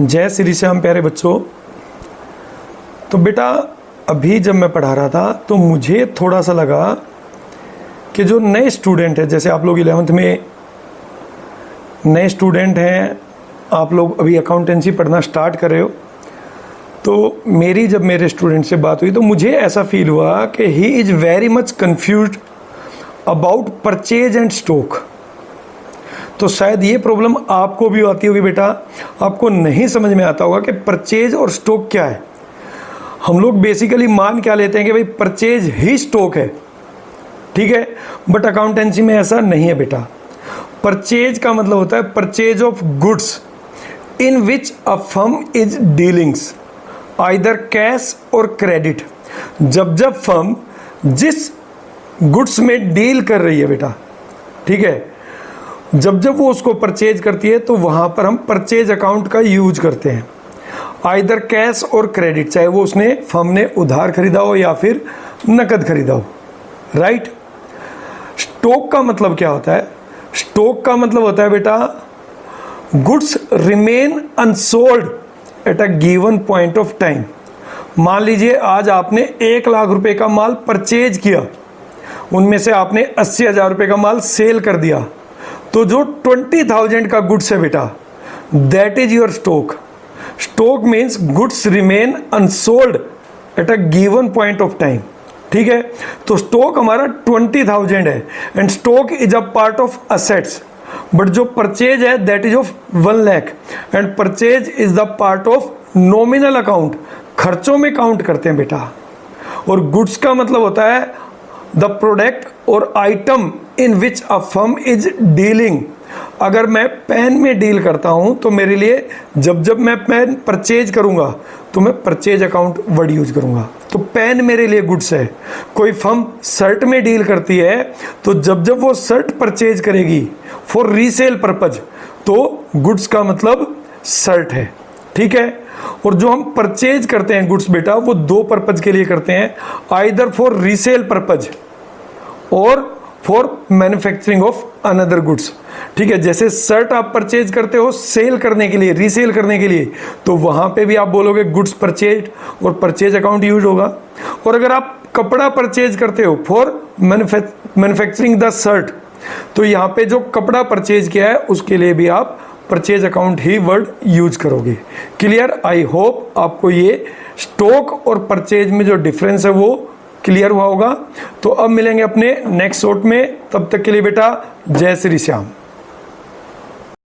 जय श्री श्याम प्यारे बच्चों। तो बेटा अभी जब मैं पढ़ा रहा था तो मुझे थोड़ा सा लगा कि जो नए स्टूडेंट हैं, जैसे आप लोग 11th में नए स्टूडेंट हैं, आप लोग अभी अकाउंटेंसी पढ़ना स्टार्ट कर रहे हो, तो मेरे स्टूडेंट से बात हुई तो मुझे ऐसा फील हुआ कि he is very much confused about purchase and stock. तो शायद ये प्रॉब्लम आपको भी आती होगी बेटा, आपको नहीं समझ में आता होगा कि परचेज और स्टॉक क्या है। हम लोग बेसिकली मान क्या लेते हैं कि भाई परचेज ही स्टॉक है, ठीक है, बट अकाउंटेंसी में ऐसा नहीं है बेटा। परचेज का मतलब होता है purchase of goods in which a firm is dealings either cash और क्रेडिट। जब जब फर्म जिस गुड्स में डील कर रही है बेटा, ठीक है, जब जब वो उसको परचेज करती है तो वहाँ पर हम परचेज अकाउंट का यूज करते हैं, आइदर कैश और क्रेडिट, चाहे वो फर्म ने उधार खरीदा हो या फिर नकद खरीदा हो, राइट। स्टॉक का मतलब क्या होता है? स्टॉक का मतलब होता है बेटा goods remain unsold at a given point of time. मान लीजिए आज आपने 1 लाख रुपए का माल परचेज किया, उनमें से आपने 80,000 रुपए का माल सेल कर दिया, तो जो 20,000 का गुड्स है बेटा, that is your stock. Stock means goods remain unsold at a given point of time, ठीक है। तो स्टॉक हमारा 20,000 है and stock is a part of assets, but जो परचेज है that is of 1 lakh and purchase is the part of nominal account, खर्चों में count करते हैं बेटा। और गुड्स का मतलब होता है द प्रोडक्ट और item in which a firm is dealing. अगर मैं पेन में डील करता हूं तो मेरे लिए जब जब मैं पेन परचेज करूंगा तो मैं परचेज अकाउंट वर्ड यूज करूंगा, तो पेन मेरे लिए गुड्स है। कोई फर्म शर्ट में डील करती है तो जब जब वो शर्ट परचेज करेगी फॉर रीसेल पर्पज तो गुड्स का मतलब शर्ट है, ठीक है। और जो हम परचेज करते हैं गुड्स बेटा वो 2 पर्पज के लिए करते हैं, आइदर फॉर रीसेल पर्पज और for manufacturing of another goods, ठीक है। जैसे शर्ट आप परचेज करते हो सेल करने के लिए, रीसेल करने के लिए, तो वहां पे भी आप बोलोगे गुड्स परचेज और परचेज अकाउंट यूज होगा। और अगर आप कपड़ा परचेज करते हो फॉर मैन्युफैक्चरिंग द शर्ट, तो यहाँ पे जो कपड़ा परचेज किया है उसके लिए भी आप परचेज अकाउंट ही वर्ड यूज करोगे। क्लियर? आई होप आपको ये स्टॉक और परचेज में जो डिफरेंस है वो क्लियर हुआ होगा। तो अब मिलेंगे अपने नेक्स्ट शॉट में, तब तक के लिए बेटा जय श्री श्याम।